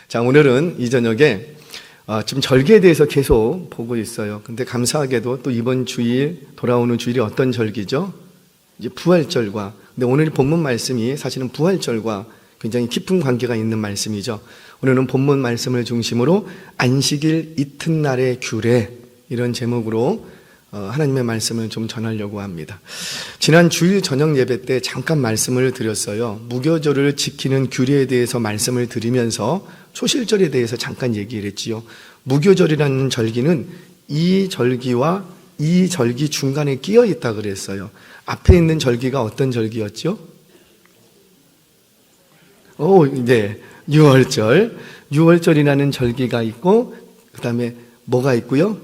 자, 오늘은 이 저녁에 지금 절기에 대해서 계속 보고 있어요. 근데 감사하게도 또 이번 주일, 돌아오는 주일이 어떤 절기죠? 이제 부활절과, 근데 오늘 본문 말씀이 사실은 부활절과 굉장히 깊은 관계가 있는 말씀이죠. 오늘은 본문 말씀을 중심으로 안식일 이튿날의 규례, 이런 제목으로 하나님의 말씀을 좀 전하려고 합니다. 지난 주일 저녁 예배 때 잠깐 말씀을 드렸어요. 무교절을 지키는 규례에 대해서 말씀을 드리면서 초실절에 대해서 잠깐 얘기를 했지요. 무교절이라는 절기는 이 절기와 이 절기 중간에 끼어 있다 그랬어요. 앞에 있는 절기가 어떤 절기였죠? 네, 유월절. 유월절이라는 절기가 있고, 그 다음에 뭐가 있고요?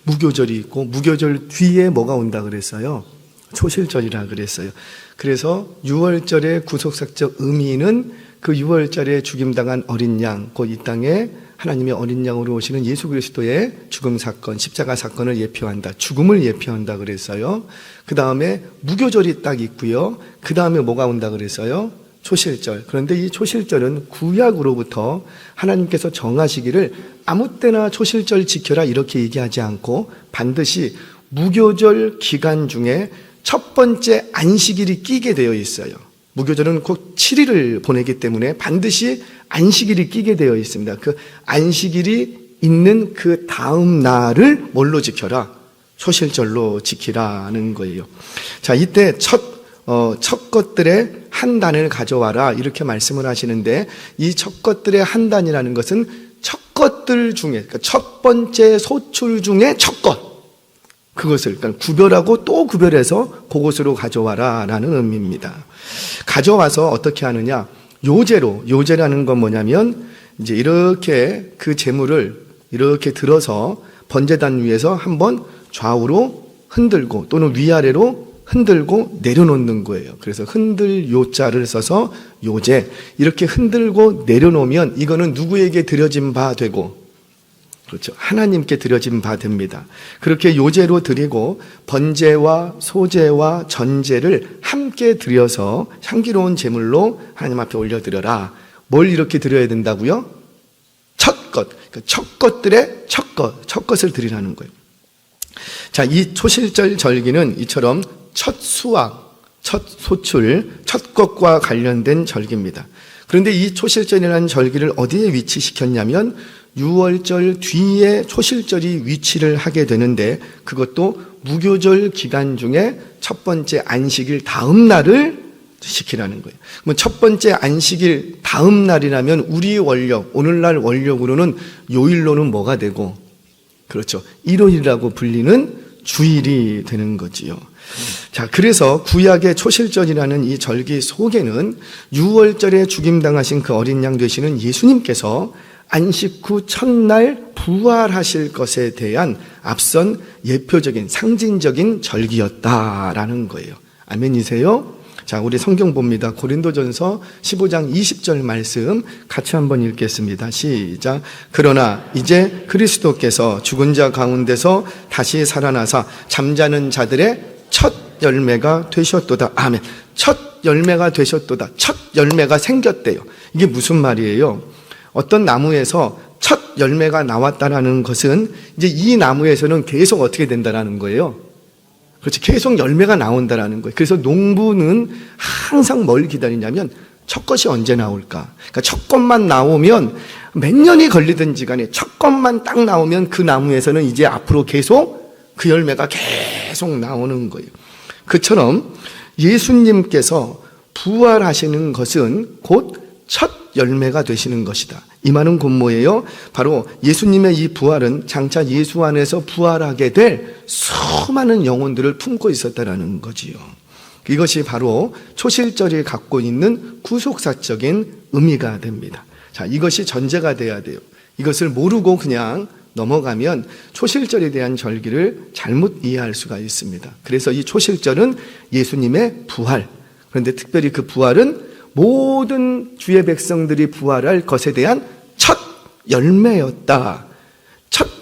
무교절이 있고, 무교절 뒤에 뭐가 온다 그랬어요? 초실절이라 그랬어요. 그래서 유월절의 구속사적 의미는 그 유월절에 죽임당한 어린 양, 곧 이 땅에 하나님의 어린 양으로 오시는 예수 그리스도의 죽음 사건, 십자가 사건을 예표한다. 죽음을 예표한다 그랬어요. 그 다음에 무교절이 딱 있고요. 그 다음에 뭐가 온다 그랬어요? 초실절. 그런데 이 초실절은 구약으로부터 하나님께서 정하시기를 아무 때나 초실절 지켜라 이렇게 얘기하지 않고 반드시 무교절 기간 중에 첫 번째 안식일이 끼게 되어 있어요. 무교절은 곧 7일을 보내기 때문에 반드시 안식일이 끼게 되어 있습니다. 그 안식일이 있는 그 다음 날을 뭘로 지켜라? 초실절로 지키라는 거예요. 자, 이때 첫 것들의 한 단을 가져와라 이렇게 말씀을 하시는데, 이 첫 것들의 한 단이라는 것은 첫 것들 중에, 그러니까 첫 번째 소출 중에 첫 것, 그것을 그러니까 구별하고 또 구별해서 그것으로 가져와라 라는 의미입니다. 가져와서 어떻게 하느냐? 요제라는 건 뭐냐면 이제 이렇게 그 제물을 이렇게 들어서 번제단 위에서 한번 좌우로 흔들고 또는 위아래로 흔들고 내려놓는 거예요. 그래서 흔들 요자를 써서 요제, 이렇게 흔들고 내려놓으면 이거는 누구에게 드려진 바 되고, 그렇죠, 하나님께 드려진 바 됩니다. 그렇게 요제로 드리고 번제와 소제와 전제를 함께 드려서 향기로운 제물로 하나님 앞에 올려드려라. 뭘 이렇게 드려야 된다고요? 첫 것, 그러니까 첫 것들의 첫 것을 드리라는 거예요. 자, 이 초실절 절기는 이처럼 첫 수확, 첫 소출, 첫 것과 관련된 절기입니다. 그런데 이 초실절이라는 절기를 어디에 위치시켰냐면 유월절 뒤에 초실절이 위치를 하게 되는데, 그것도 무교절 기간 중에 첫 번째 안식일 다음 날을 시키라는 거예요. 그럼 첫 번째 안식일 다음 날이라면 우리 원력, 오늘날 원력으로는 요일로는 뭐가 되고, 그렇죠, 일요일이라고 불리는 주일이 되는 거지요. 자, 그래서 구약의 초실절이라는 이 절기 속에는 유월절에 죽임당하신 그 어린 양 되시는 예수님께서 안식 후 첫날 부활하실 것에 대한 앞선 예표적인 상징적인 절기였다라는 거예요. 아멘이세요? 자, 우리 성경 봅니다. 고린도전서 15장 20절 말씀 같이 한번 읽겠습니다. 시작. 그러나 이제 그리스도께서 죽은 자 가운데서 다시 살아나사 잠자는 자들의 첫 열매가 되셨도다. 아멘. 첫 열매가 되셨도다. 첫 열매가 생겼대요. 이게 무슨 말이에요? 어떤 나무에서 첫 열매가 나왔다라는 것은 이제 이 나무에서는 계속 어떻게 된다라는 거예요? 그렇지, 계속 열매가 나온다라는 거예요. 그래서 농부는 항상 뭘 기다리냐면 첫 것이 언제 나올까? 그러니까 첫 것만 나오면 몇 년이 걸리든지 간에 첫 것만 딱 나오면 그 나무에서는 이제 앞으로 계속 그 열매가 계속 나오는 거예요. 그처럼 예수님께서 부활하시는 것은 곧 첫 열매가 되시는 것이다. 이 말은 곧 뭐예요? 바로 예수님의 이 부활은 장차 예수 안에서 부활하게 될 수많은 영혼들을 품고 있었다라는 거지요. 이것이 바로 초실절이 갖고 있는 구속사적인 의미가 됩니다. 자, 이것이 전제가 돼야 돼요. 이것을 모르고 그냥 넘어가면 초실절에 대한 절기를 잘못 이해할 수가 있습니다. 그래서 이 초실절은 예수님의 부활, 그런데 특별히 그 부활은 모든 주의 백성들이 부활할 것에 대한 첫 열매였다.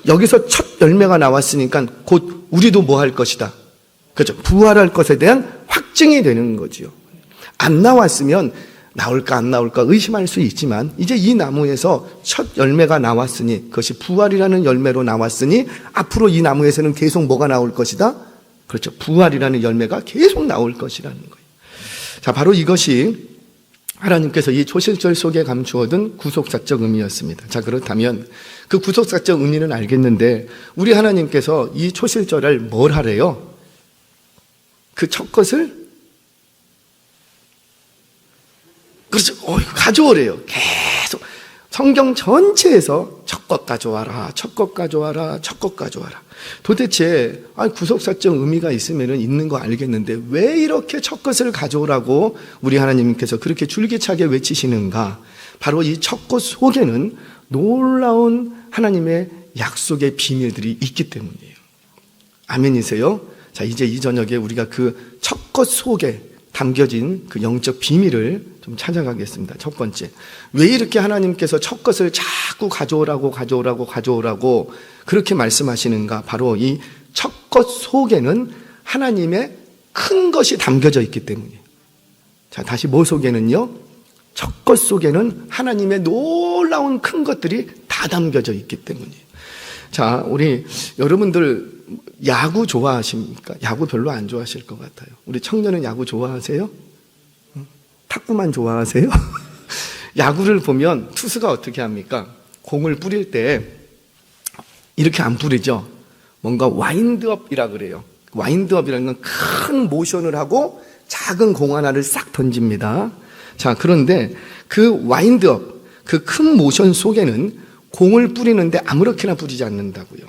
여기서 첫 열매가 나왔으니까 곧 우리도 뭐 할 것이다. 그렇죠. 부활할 것에 대한 확증이 되는 거지요. 안 나왔으면 나올까 안 나올까 의심할 수 있지만 이제 이 나무에서 첫 열매가 나왔으니 그것이 부활이라는 열매로 나왔으니 앞으로 이 나무에서는 계속 뭐가 나올 것이다? 그렇죠. 부활이라는 열매가 계속 나올 것이라는 거예요. 자, 바로 이것이 하나님께서 이 초실절 속에 감추어둔 구속사적 의미였습니다. 자, 그렇다면 그 구속사적 의미는 알겠는데 우리 하나님께서 이 초실절을 뭘 하래요? 그 첫 것을 그렇죠. 가져오래요. 계속 성경 전체에서 첫 것 가져와라, 첫 것 가져와라, 첫 것 가져와라. 도대체 구속사적 의미가 있으면 있는 거 알겠는데 왜 이렇게 첫 것을 가져오라고 우리 하나님께서 그렇게 줄기차게 외치시는가? 바로 이 첫 것 속에는 놀라운 하나님의 약속의 비밀들이 있기 때문이에요. 아멘이세요? 자, 이제 이 저녁에 우리가 그 첫 것 속에 담겨진 그 영적 비밀을 좀 찾아가겠습니다. 첫 번째, 왜 이렇게 하나님께서 첫 것을 자꾸 가져오라고 그렇게 말씀하시는가? 바로 이 첫 것 속에는 하나님의 큰 것이 담겨져 있기 때문이에요. 자, 다시 뭐 속에는요? 첫 것 속에는 하나님의 놀라운 큰 것들이 다 담겨져 있기 때문이에요. 자, 우리 여러분들 야구 좋아하십니까? 야구 별로 안 좋아하실 것 같아요. 우리 청년은 야구 좋아하세요? 탁구만 좋아하세요? 야구를 보면 투수가 어떻게 합니까? 공을 뿌릴 때 이렇게 안 뿌리죠. 뭔가 와인드업이라 그래요. 와인드업이라는 건 큰 모션을 하고 작은 공 하나를 싹 던집니다. 자, 그런데 그 와인드업, 그 큰 모션 속에는 공을 뿌리는데 아무렇게나 뿌리지 않는다고요.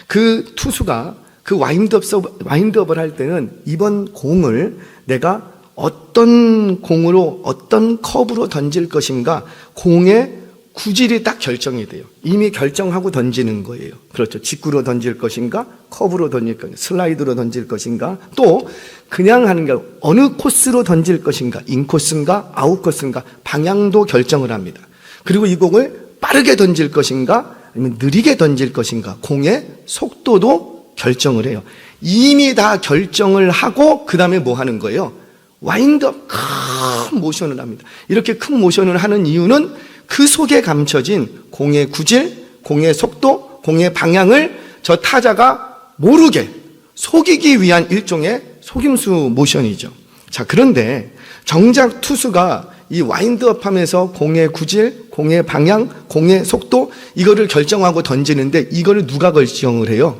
그 투수가 그 와인드업을 할 때는 이번 공을 내가 어떤 공으로 어떤 컵으로 던질 것인가 공의 구질이 딱 결정이 돼요. 이미 결정하고 던지는 거예요. 그렇죠. 직구로 던질 것인가 컵으로 던질 것인가 슬라이드로 던질 것인가 또 그냥 하는 게 어느 코스로 던질 것인가 인코스인가 아웃코스인가 방향도 결정을 합니다. 그리고 이 공을 빠르게 던질 것인가 아니면 느리게 던질 것인가 공의 속도도 결정을 해요. 이미 다 결정을 하고 그 다음에 뭐 하는 거예요? 와인드업 큰 모션을 합니다. 이렇게 큰 모션을 하는 이유는 그 속에 감춰진 공의 구질, 공의 속도, 공의 방향을 저 타자가 모르게 속이기 위한 일종의 속임수 모션이죠. 자, 그런데 정작 투수가 이 와인드업 하면서 공의 구질, 공의 방향, 공의 속도 이거를 결정하고 던지는데 이거를 누가 결정을 해요?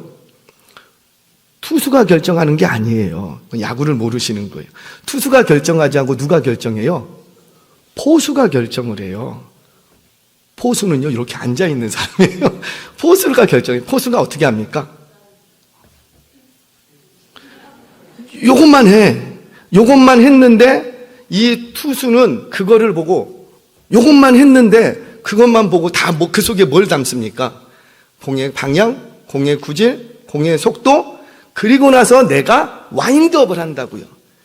투수가 결정하는 게 아니에요. 야구를 모르시는 거예요. 투수가 결정하지 않고 누가 결정해요? 포수가 결정을 해요. 포수는요 이렇게 앉아있는 사람이에요. 포수가 결정해요. 포수가 어떻게 합니까? 요것만 해. 요것만 했는데 이 투수는 그거를 보고 요것만 했는데 그것만 보고 다 그 속에 뭘 담습니까? 공의 방향, 공의 구질, 공의 속도 그리고 나서 내가 와인드업을 한다고요.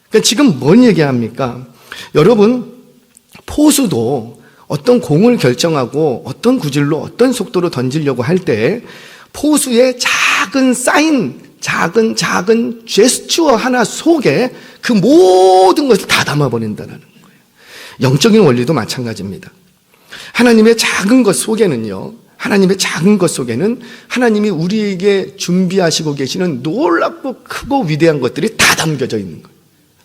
그러니까 지금 뭔 얘기합니까? 여러분 포수도 어떤 공을 결정하고 어떤 구질로 어떤 속도로 던지려고 할 때 포수의 작은 사인, 작은 제스처 하나 속에 그 모든 것을 다 담아버린다는 거예요. 영적인 원리도 마찬가지입니다. 하나님의 작은 것 속에는요, 하나님의 작은 것 속에는 하나님이 우리에게 준비하시고 계시는 놀랍고 크고 위대한 것들이 다 담겨져 있는 거예요.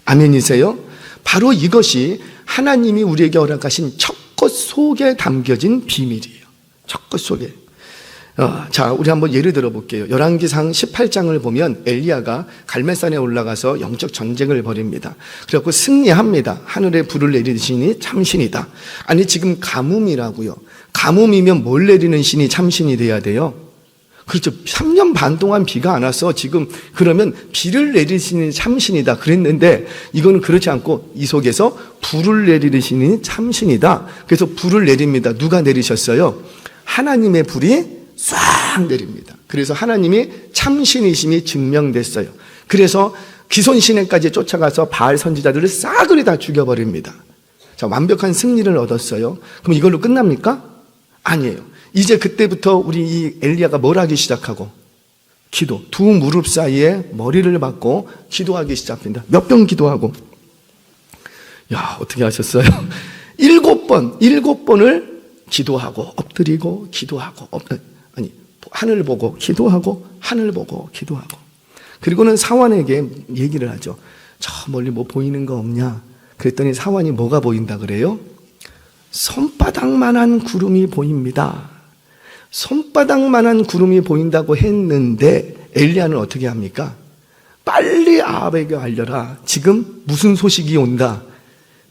아멘이세요? 바로 이것이 하나님이 우리에게 허락하신 첫 것 속에 담겨진 비밀이에요. 첫 것 속에. 자, 우리 한번 예를 들어 볼게요. 열왕기상 18장을 보면 엘리야가 갈멜산에 올라가서 영적 전쟁을 벌입니다. 그래갖고 승리합니다. 하늘에 불을 내리시니 참신이다. 아니 지금 가뭄이라고요. 가뭄이면 뭘 내리는 신이 참신이 돼야 돼요? 그렇죠. 3년 반 동안 비가 안 와서 지금 그러면 비를 내리시는 참신이다 그랬는데 이거는 그렇지 않고 이 속에서 불을 내리는 신이 참신이다. 그래서 불을 내립니다. 누가 내리셨어요? 하나님의 불이 싹 내립니다. 그래서 하나님이 참신이심이 증명됐어요. 그래서 기손신에까지 쫓아가서 바알 선지자들을 싸그리 다 죽여버립니다. 자, 완벽한 승리를 얻었어요. 그럼 이걸로 끝납니까? 아니에요. 이제 그때부터 우리 이 엘리야가 뭘 하기 시작하고 기도, 두 무릎 사이에 머리를 박고 기도하기 시작합니다. 몇 번 기도하고 야, 어떻게 하셨어요? 7번을 기도하고 엎드리고 기도하고 하늘 보고 기도하고 하늘 보고 기도하고, 그리고는 사환에게 얘기를 하죠. 저 멀리 뭐 보이는 거 없냐? 그랬더니 사환이 뭐가 보인다 그래요? 손바닥만한 구름이 보입니다. 손바닥만한 구름이 보인다고 했는데 엘리야는 어떻게 합니까? 빨리 아합에게 알려라. 지금 무슨 소식이 온다?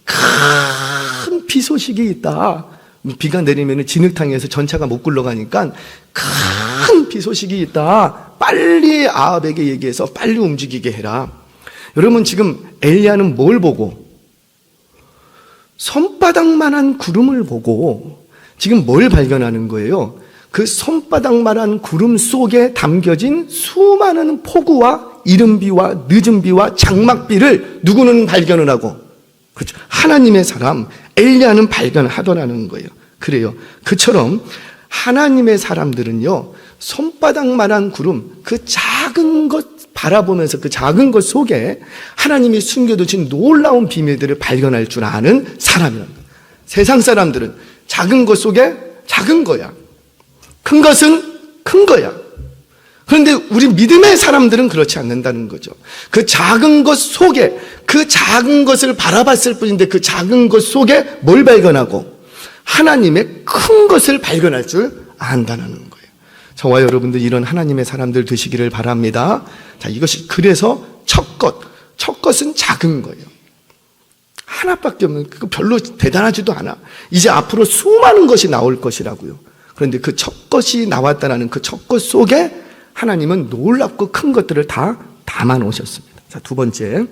큰 비 소식이 있다. 비가 내리면 진흙탕에서 전차가 못 굴러가니까 큰 비 소식이 있다. 빨리 아합에게 얘기해서 빨리 움직이게 해라. 여러분, 지금 엘리야는 뭘 보고? 손바닥만한 구름을 보고 지금 뭘 발견하는 거예요? 그 손바닥만한 구름 속에 담겨진 수많은 폭우와 이른비와 늦은비와 장막비를 누구는 발견을 하고, 그렇죠, 하나님의 사람 엘리야는 발견하더라는 거예요. 그래요. 그처럼 하나님의 사람들은요, 손바닥만한 구름, 그 작은 것 바라보면서 그 작은 것 속에 하나님이 숨겨두신 놀라운 비밀들을 발견할 줄 아는 사람이라는 거예요. 세상 사람들은 작은 것 속에 작은 거야, 큰 것은 큰 거야. 그런데 우리 믿음의 사람들은 그렇지 않는다는 거죠. 그 작은 것 속에, 그 작은 것을 바라봤을 뿐인데 그 작은 것 속에 뭘 발견하고? 하나님의 큰 것을 발견할 줄 안다는 거예요. 저와 여러분들 이런 하나님의 사람들 되시기를 바랍니다. 자, 이것이 그래서 첫 것은 작은 거예요. 하나밖에 없는, 그거 별로 대단하지도 않아. 이제 앞으로 수많은 것이 나올 것이라고요. 그런데 그 첫 것이 나왔다는 그 첫 것 속에 하나님은 놀랍고 큰 것들을 다 담아 놓으셨습니다. 자, 두 번째,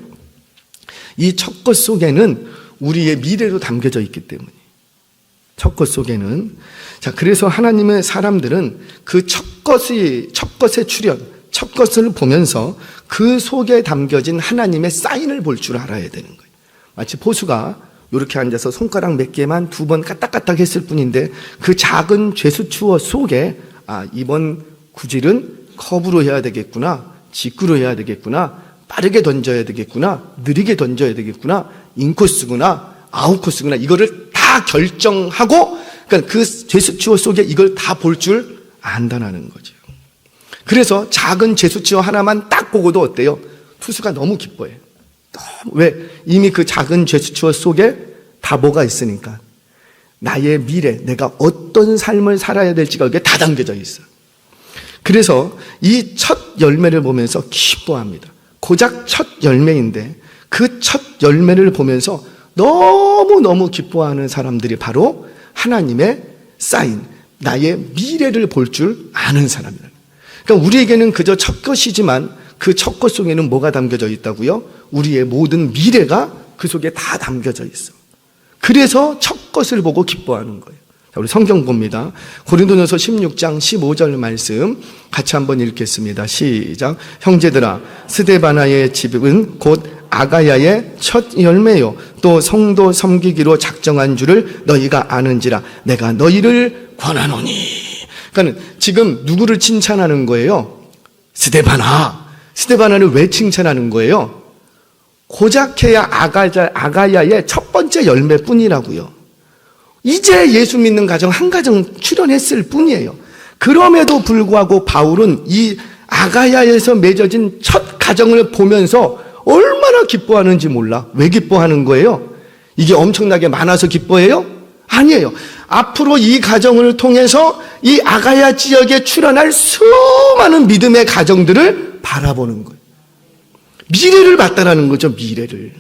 이 첫 것 속에는 우리의 미래도 담겨져 있기 때문에, 첫 것 속에는, 자, 그래서 하나님의 사람들은 그 첫 것의 출현, 첫 것을 보면서 그 속에 담겨진 하나님의 사인을 볼 줄 알아야 되는 거예요. 마치 포수가 이렇게 앉아서 손가락 몇 개만 2번 까딱까딱 했을 뿐인데 그 작은 죄수추어 속에, 이번 구질은 커브로 해야 되겠구나, 직구로 해야 되겠구나, 빠르게 던져야 되겠구나, 느리게 던져야 되겠구나, 인코스구나, 아웃코스구나, 이거를 다 결정하고, 그러니까 그 죄수추어 속에 이걸 다 볼 줄 안다는 거죠. 그래서 작은 죄수추어 하나만 딱 보고도 어때요? 투수가 너무 기뻐해요. 왜? 이미 그 작은 죄수추어 속에 다 뭐가 있으니까. 나의 미래, 내가 어떤 삶을 살아야 될지가 여기에 다 담겨져 있어요. 그래서 이 첫 열매를 보면서 기뻐합니다. 고작 첫 열매인데 그 첫 열매를 보면서 너무너무 기뻐하는 사람들이 바로 하나님의 사인, 나의 미래를 볼 줄 아는 사람이라는. 그러니까 우리에게는 그저 첫 것이지만 그 첫 것 속에는 뭐가 담겨져 있다고요? 우리의 모든 미래가 그 속에 다 담겨져 있어. 그래서 첫 것을 보고 기뻐하는 거예요. 자, 우리 성경 봅니다. 고린도전서 16장 15절 말씀 같이 한번 읽겠습니다. 시작. 형제들아, 스데바나의 집은 곧 아가야의 첫 열매요 또 성도 섬기기로 작정한 줄을 너희가 아는지라 내가 너희를 권하노니. 그러니까 지금 누구를 칭찬하는 거예요? 스데바나를 왜 칭찬하는 거예요? 고작해야 아가야의 첫 번째 열매뿐이라고요. 이제 예수 믿는 가정 한 가정 출현했을 뿐이에요. 그럼에도 불구하고 바울은 이 아가야에서 맺어진 첫 가정을 보면서 얼마나 기뻐하는지 몰라. 왜 기뻐하는 거예요? 이게 엄청나게 많아서 기뻐해요? 아니에요. 앞으로 이 가정을 통해서 이 아가야 지역에 출현할 수많은 믿음의 가정들을 바라보는 거예요. 미래를 봤다라는 거죠, 미래를.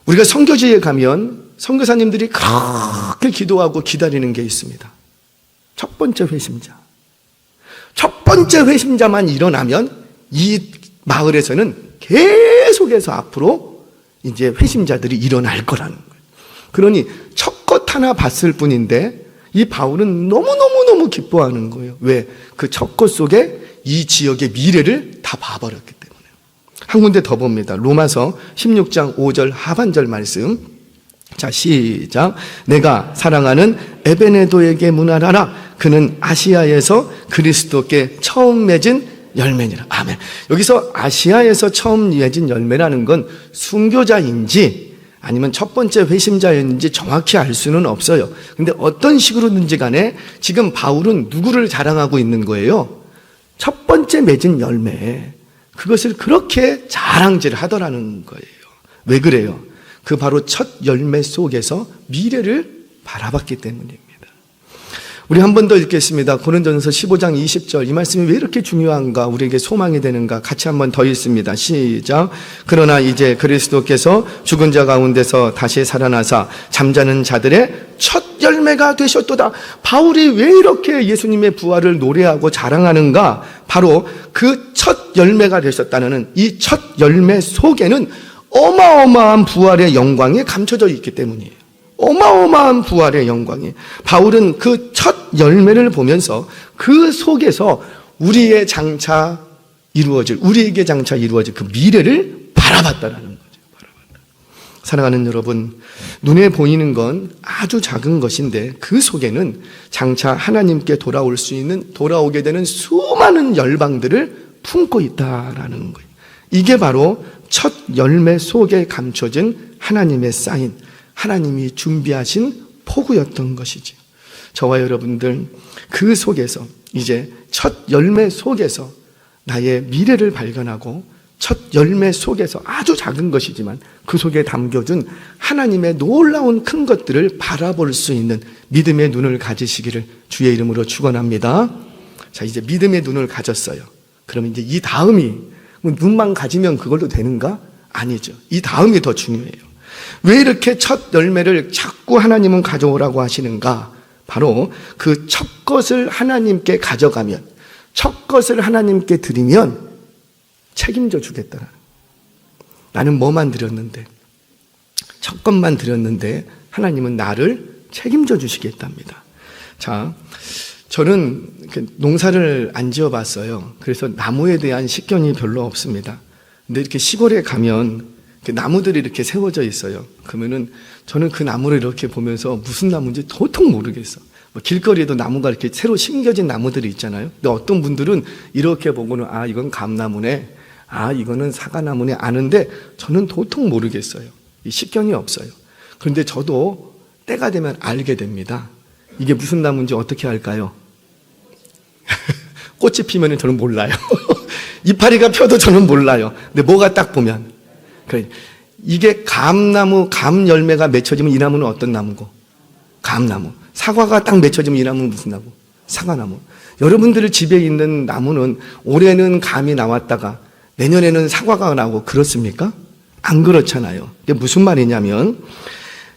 우리가 선교지에 가면 선교사님들이 그렇게 기도하고 기다리는 게 있습니다. 첫 번째 회심자. 첫 번째 회심자만 일어나면 이 마을에서는 계속해서 앞으로 이제 회심자들이 일어날 거라는 거예요. 그러니 첫 것 하나 봤을 뿐인데 이 바울은 너무너무너무 기뻐하는 거예요. 왜? 그 첫 것 속에 이 지역의 미래를 다 봐버렸기 때문에. 한 군데 더 봅니다. 로마서 16장 5절 하반절 말씀. 자, 시작. 내가 사랑하는 에베네도에게 문안하라. 그는 아시아에서 그리스도께 처음 맺은 열매니라. 아멘. 여기서 아시아에서 처음 맺은 열매라는 건 순교자인지 아니면 첫 번째 회심자였는지 정확히 알 수는 없어요. 근데 어떤 식으로든지 간에 지금 바울은 누구를 자랑하고 있는 거예요? 첫 번째 맺은 열매, 그것을 그렇게 자랑질 하더라는 거예요. 왜 그래요? 그 바로 첫 열매 속에서 미래를 바라봤기 때문입니다. 우리 한 번 더 읽겠습니다. 고린도전서 15장 20절. 이 말씀이 왜 이렇게 중요한가, 우리에게 소망이 되는가, 같이 한 번 더 읽습니다. 시작. 그러나 이제 그리스도께서 죽은 자 가운데서 다시 살아나사 잠자는 자들의 첫 열매가 되셨도다. 바울이 왜 이렇게 예수님의 부활을 노래하고 자랑하는가? 바로 그 첫 열매가 되셨다는 이 첫 열매 속에는 어마어마한 부활의 영광이 감춰져 있기 때문이에요. 어마어마한 부활의 영광이. 바울은 그 첫 열매를 보면서 그 속에서 우리에게 장차 이루어질 그 미래를 바라봤다라는 거죠. 바라봤다. 사랑하는 여러분, 눈에 보이는 건 아주 작은 것인데 그 속에는 장차 하나님께 돌아오게 되는 수많은 열방들을 품고 있다라는 거예요. 이게 바로 첫 열매 속에 감춰진 하나님의 사인, 하나님이 준비하신 포구였던 것이죠. 저와 여러분들 그 속에서, 이제 첫 열매 속에서 나의 미래를 발견하고 첫 열매 속에서 아주 작은 것이지만 그 속에 담겨준 하나님의 놀라운 큰 것들을 바라볼 수 있는 믿음의 눈을 가지시기를 주의 이름으로 축원합니다. 자, 이제 믿음의 눈을 가졌어요. 그러면 이제 이 다음이, 눈만 가지면 그걸로 되는가? 아니죠. 이 다음이 더 중요해요. 왜 이렇게 첫 열매를 자꾸 하나님은 가져오라고 하시는가? 바로 그 첫 것을 하나님께 가져가면, 첫 것을 하나님께 드리면 책임져 주겠다는. 나는 뭐만 드렸는데, 첫 것만 드렸는데 하나님은 나를 책임져 주시겠답니다. 자, 저는 농사를 안 지어봤어요. 그래서 나무에 대한 식견이 별로 없습니다. 근데 이렇게 시골에 가면 나무들이 이렇게 세워져 있어요. 그러면은 저는 그 나무를 이렇게 보면서 무슨 나무인지 도통 모르겠어. 길거리에도 나무가 이렇게 새로 심겨진 나무들이 있잖아요. 근데 어떤 분들은 이렇게 보고는 아, 이건 감나무네, 아, 이거는 사과나무네 아는데 저는 도통 모르겠어요. 이 식견이 없어요. 그런데 저도 때가 되면 알게 됩니다. 이게 무슨 나무인지 어떻게 알까요? 꽃이 피면 저는 몰라요. 이파리가 펴도 저는 몰라요. 근데 뭐가 딱 보면, 그래, 이게 감나무, 감 열매가 맺혀지면 이 나무는 어떤 나무고? 감나무. 사과가 딱 맺혀지면 이 나무는 무슨 나무? 사과나무. 여러분들 집에 있는 나무는 올해는 감이 나왔다가 내년에는 사과가 나오고 그렇습니까? 안 그렇잖아요. 이게 무슨 말이냐면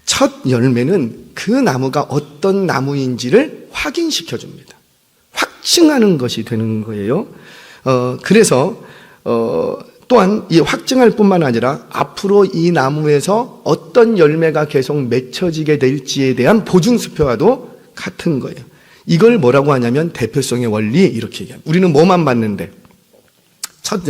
첫 열매는 그 나무가 어떤 나무인지를 확인시켜 줍니다. 확증하는 것이 되는 거예요. 그래서 또한 이 확증할 뿐만 아니라 앞으로 이 나무에서 어떤 열매가 계속 맺혀지게 될지에 대한 보증수표와도 같은 거예요. 이걸 뭐라고 하냐면 대표성의 원리, 이렇게 얘기합니다. 우리는 뭐만 봤는데? 첫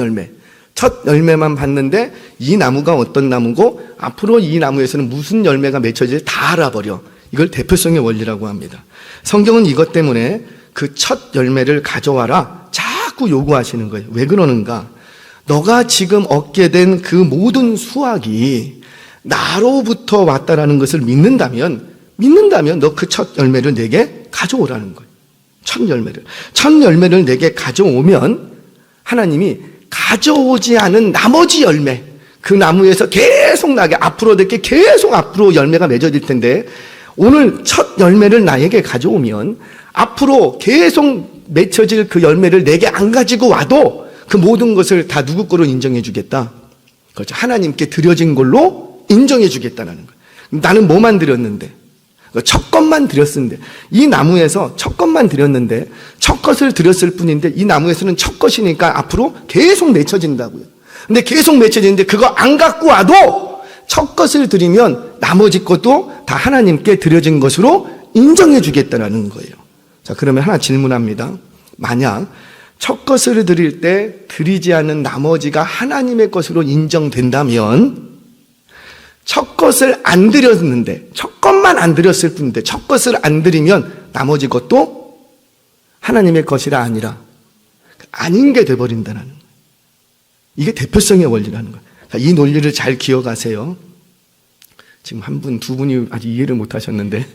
열매만 봤는데 이 나무가 어떤 나무고 앞으로 이 나무에서는 무슨 열매가 맺혀질지 다 알아버려. 이걸 대표성의 원리라고 합니다. 성경은 이것 때문에 그 첫 열매를 가져와라 자꾸 요구하시는 거예요. 왜 그러는가? 너가 지금 얻게 된 그 모든 수확이 나로부터 왔다라는 것을 믿는다면 너 그 첫 열매를 내게 가져오라는 거예요. 첫 열매를 내게 가져오면 하나님이 가져오지 않은 나머지 열매, 그 나무에서 계속 나게 앞으로 이렇게 계속 앞으로 열매가 맺어질 텐데 오늘 첫 열매를 나에게 가져오면 앞으로 계속 맺혀질 그 열매를 내게 안 가지고 와도 그 모든 것을 다 누구 거로 인정해 주겠다? 그렇죠. 하나님께 드려진 걸로 인정해 주겠다는 거예요. 나는 뭐만 드렸는데? 첫 것만 드렸는데, 이 나무에서 첫 것만 드렸는데, 첫 것을 드렸을 뿐인데, 이 나무에서는 첫 것이니까 앞으로 계속 맺혀진다고요. 근데 계속 맺혀지는데, 그거 안 갖고 와도 첫 것을 드리면 나머지 것도 다 하나님께 드려진 것으로 인정해 주겠다는 거예요. 자, 그러면 하나 질문합니다. 만약 첫 것을 드릴 때 드리지 않은 나머지가 하나님의 것으로 인정된다면 첫 것을 안 드렸는데, 첫 것만 안 드렸을 뿐인데 첫 것을 안 드리면 나머지 것도 하나님의 것이라 아니라 아닌 게 돼버린다는 거예요. 이게 대표성의 원리라는 거예요. 자, 이 논리를 잘 기억하세요. 지금 한 분, 두 분이 아직 이해를 못 하셨는데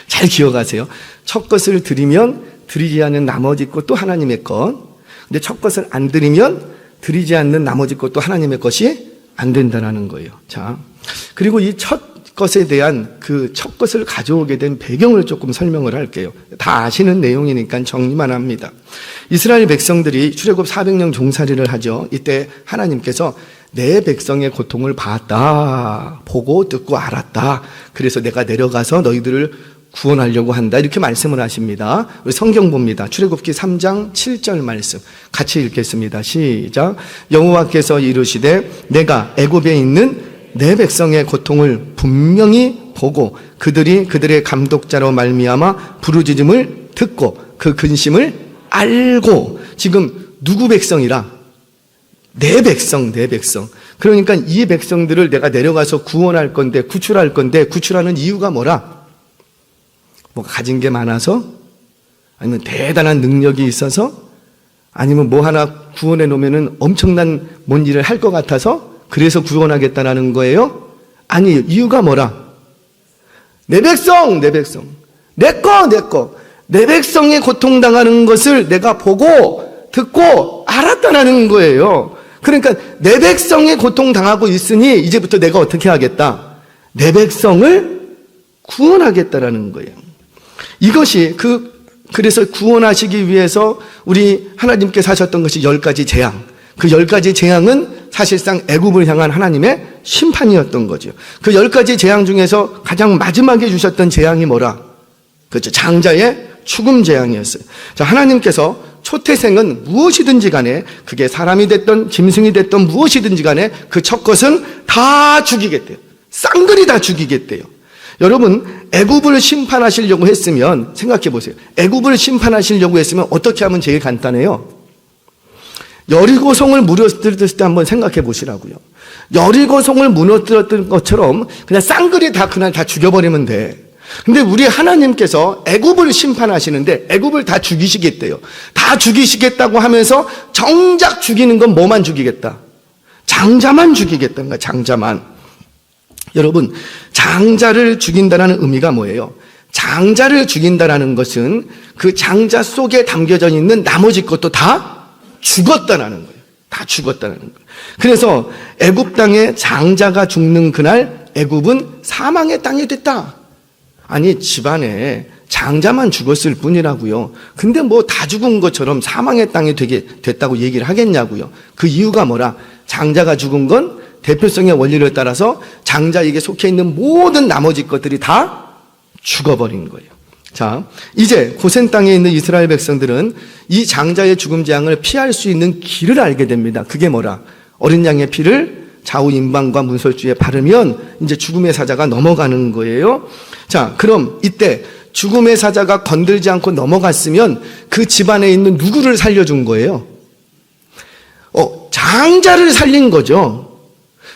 잘 기억하세요. 첫 것을 드리면 드리지 않는 나머지 것도 하나님의 것. 근데 첫 것을 안 드리면 드리지 않는 나머지 것도 하나님의 것이 안 된다는 거예요. 자, 그리고 이 첫 것에 대한 그 첫 것을 가져오게 된 배경을 조금 설명을 할게요. 다 아시는 내용이니까 정리만 합니다. 이스라엘 백성들이 출애굽 400년 종살이를 하죠. 이때 하나님께서 내 백성의 고통을 봤다. 보고 듣고 알았다. 그래서 내가 내려가서 너희들을 구원하려고 한다. 이렇게 말씀을 하십니다. 우리 성경 봅니다. 출애굽기 3장 7절 말씀 같이 읽겠습니다. 시작. 여호와께서 이르시되 내가 애굽에 있는 내 백성의 고통을 분명히 보고 그들의 감독자로 말미암아 부르짖음을 듣고 그 근심을 알고. 지금 누구 백성이라? 내 백성. 그러니까 이 백성들을 내가 내려가서 구원할 건데, 구출할 건데, 구출하는 이유가 뭐라? 뭐 가진 게 많아서? 아니면 대단한 능력이 있어서? 아니면 뭐 하나 구원해 놓으면 엄청난 뭔 일을 할 것 같아서? 그래서 구원하겠다는 거예요? 아니에요. 이유가 뭐라? 내 백성. 내 거. 내 백성이 고통당하는 것을 내가 보고 듣고 알았다는 거예요. 그러니까 내 백성이 고통당하고 있으니 이제부터 내가 어떻게 하겠다? 내 백성을 구원하겠다는 거예요. 이것이 그래서 구원하시기 위해서 우리 하나님께서 하셨던 것이 10가지 재앙. 그 10가지 재앙은 사실상 애굽을 향한 하나님의 심판이었던 거죠. 그 10가지 재앙 중에서 가장 마지막에 주셨던 재앙이 뭐라? 그렇죠. 장자의 죽음 재앙이었어요. 자, 하나님께서 초태생은 무엇이든지 간에 그게 사람이 됐던 짐승이 됐던 무엇이든지 간에 그 첫 것은 다 죽이겠대요. 쌍그리 다 죽이겠대요. 여러분, 애굽을 심판하시려고 했으면 생각해 보세요. 애굽을 심판하시려고 했으면 어떻게 하면 제일 간단해요? 여리고성을 무너뜨렸을 때 한번 생각해 보시라고요. 여리고성을 무너뜨렸던 것처럼 그냥 쌍그리 다 그날 다 죽여버리면 돼. 근데 우리 하나님께서 애굽을 심판하시는데 애굽을 다 죽이시겠대요. 다 죽이시겠다고 하면서 정작 죽이는 건 뭐만 죽이겠다? 장자만 죽이겠다는 거야. 장자만. 여러분, 장자를 죽인다는 의미가 뭐예요? 장자를 죽인다는 것은 그 장자 속에 담겨져 있는 나머지 것도 다 죽었다는 거예요. 다 죽었다는 거예요. 그래서 애굽 땅에 장자가 죽는 그날 애굽은 사망의 땅이 됐다. 아니, 집안에 장자만 죽었을 뿐이라고요. 근데 뭐 다 죽은 것처럼 사망의 땅이 됐다고 얘기를 하겠냐고요. 그 이유가 뭐라? 장자가 죽은 건 대표성의 원리를 따라서 장자에게 속해 있는 모든 나머지 것들이 다 죽어버린 거예요. 자, 이제 고센 땅에 있는 이스라엘 백성들은 이 장자의 죽음 재앙을 피할 수 있는 길을 알게 됩니다. 그게 뭐라? 어린 양의 피를 좌우 임방과 문설주에 바르면 이제 죽음의 사자가 넘어가는 거예요. 자, 그럼 이때 죽음의 사자가 건들지 않고 넘어갔으면 그 집안에 있는 누구를 살려준 거예요? 장자를 살린 거죠.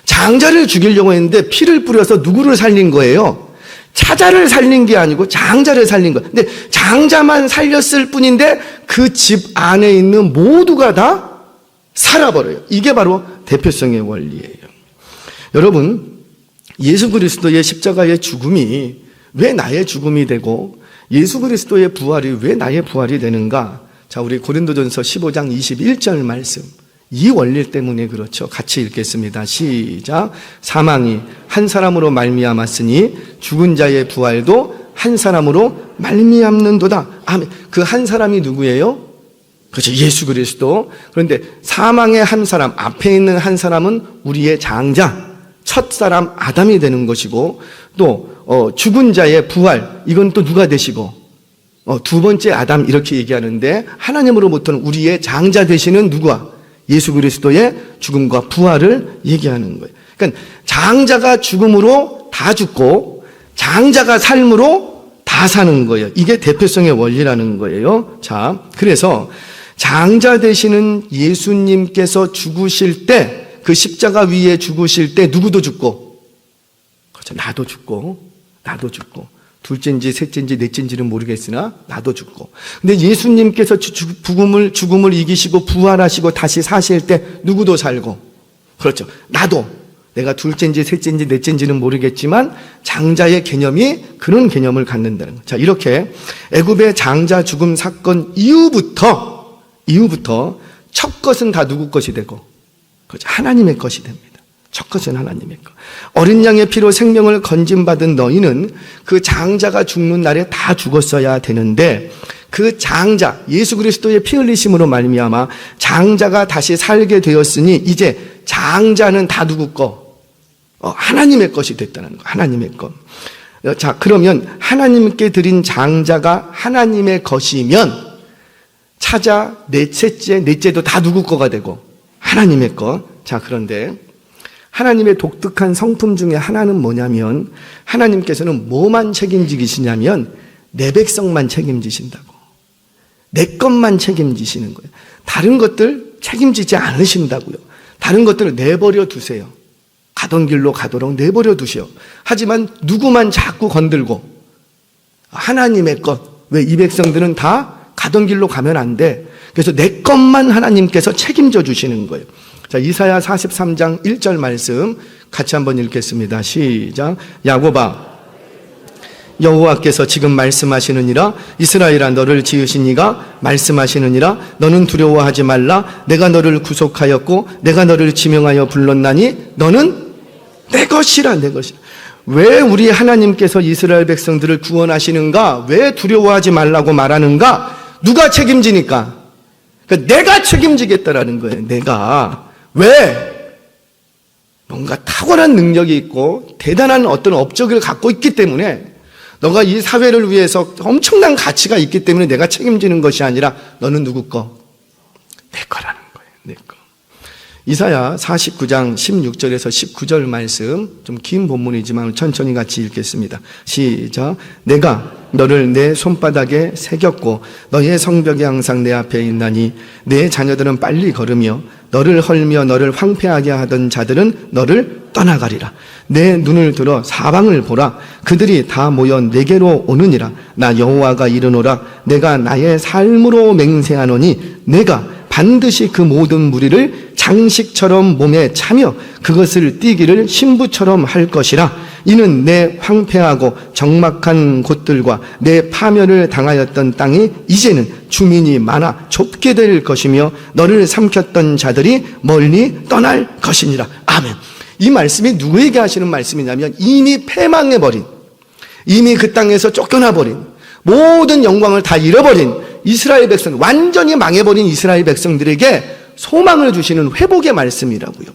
장자를 죽이려고 했는데 피를 뿌려서 누구를 살린 거예요? 차자를 살린 게 아니고 장자를 살린 거예요. 근데 장자만 살렸을 뿐인데 그 집 안에 있는 모두가 다 살아버려요. 이게 바로 대표성의 원리예요. 여러분, 예수 그리스도의 십자가의 죽음이 왜 나의 죽음이 되고 예수 그리스도의 부활이 왜 나의 부활이 되는가? 자, 우리 고린도전서 15장 21절 말씀. 이 원리 때문에 그렇죠. 같이 읽겠습니다. 시작. 사망이 한 사람으로 말미암았으니 죽은 자의 부활도 한 사람으로 말미암는도다. 아멘. 그 한 사람이 누구예요? 그렇죠. 예수 그리스도. 그런데 사망의 한 사람, 앞에 있는 한 사람은 우리의 장자, 첫 사람 아담이 되는 것이고, 또 죽은 자의 부활, 이건 또 누가 되시고, 두 번째 아담 이렇게 얘기하는데 하나님으로부터는 우리의 장자 되시는 누구와? 예수 그리스도의 죽음과 부활을 얘기하는 거예요. 그러니까 장자가 죽음으로 다 죽고 장자가 삶으로 다 사는 거예요. 이게 대표성의 원리라는 거예요. 자, 그래서 장자 되시는 예수님께서 죽으실 때, 그 십자가 위에 죽으실 때 누구도 죽고, 그렇죠. 나도 죽고, 둘째인지 셋째인지 넷째인지는 모르겠으나 나도 죽고. 근데 예수님께서 죽음을 이기시고 부활하시고 다시 사실 때 누구도 살고, 그렇죠. 나도 내가 둘째인지 셋째인지 넷째인지는 모르겠지만 장자의 개념이 그런 개념을 갖는다는 거죠. 자, 이렇게 애굽의 장자 죽음 사건 이후부터 첫 것은 다 누구 것이 되고, 그렇죠, 하나님의 것이 됩니다. 첫 것은 하나님의 것. 어린 양의 피로 생명을 건짐받은 너희는 그 장자가 죽는 날에 다 죽었어야 되는데, 그 장자, 예수 그리스도의 피 흘리심으로 말미암아 장자가 다시 살게 되었으니 이제 장자는 다 누구 거? 하나님의 것이 됐다는 거. 하나님의 것. 자, 그러면 하나님께 드린 장자가 하나님의 것이면 차자, 넷째도 다 누구 거가 되고 하나님의 것. 자, 그런데 하나님의 독특한 성품 중에 하나는 뭐냐면, 하나님께서는 뭐만 책임지시냐면 내 백성만 책임지신다고. 내 것만 책임지시는 거예요. 다른 것들 책임지지 않으신다고요. 다른 것들을 내버려 두세요. 가던 길로 가도록 내버려 두시오. 하지만 누구만 자꾸 건들고 하나님의 것. 왜? 이 백성들은 다 가던 길로 가면 안 돼. 그래서 내 것만 하나님께서 책임져 주시는 거예요. 자, 이사야 43장 1절 말씀 같이 한번 읽겠습니다. 시작. 야곱아, 여호와께서 지금 말씀하시느니라. 이스라엘아, 너를 지으신 이가 말씀하시느니라. 너는 두려워하지 말라. 내가 너를 구속하였고 내가 너를 지명하여 불렀나니 너는 내 것이라. 내 것이라. 왜 우리 하나님께서 이스라엘 백성들을 구원하시는가? 왜 두려워하지 말라고 말하는가? 누가 책임지니까? 그러니까 내가 책임지겠다라는 거예요. 내가. 왜? 뭔가 탁월한 능력이 있고 대단한 어떤 업적을 갖고 있기 때문에, 너가 이 사회를 위해서 엄청난 가치가 있기 때문에 내가 책임지는 것이 아니라 너는 누구 거? 내 거라는 거예요. 내 거. 이사야 49장 16절에서 19절 말씀, 좀 긴 본문이지만 천천히 같이 읽겠습니다. 시작. 내가 너를 내 손바닥에 새겼고 너의 성벽이 항상 내 앞에 있나니 내 자녀들은 빨리 걸으며 너를 헐며 너를 황폐하게 하던 자들은 너를 떠나가리라. 내 눈을 들어 사방을 보라. 그들이 다 모여 내게로 오느니라. 나 여호와가 이르노라. 내가 나의 삶으로 맹세하노니 내가 반드시 그 모든 무리를 장식처럼 몸에 차며 그것을 띠기를 신부처럼 할 것이라. 이는 내 황폐하고 적막한 곳들과 내 파멸을 당하였던 땅이 이제는 주민이 많아 좁게 될 것이며 너를 삼켰던 자들이 멀리 떠날 것이니라. 아멘. 이 말씀이 누구에게 하시는 말씀이냐면, 이미 패망해버린, 이미 그 땅에서 쫓겨나버린, 모든 영광을 다 잃어버린 이스라엘 백성, 완전히 망해버린 이스라엘 백성들에게 소망을 주시는 회복의 말씀이라고요.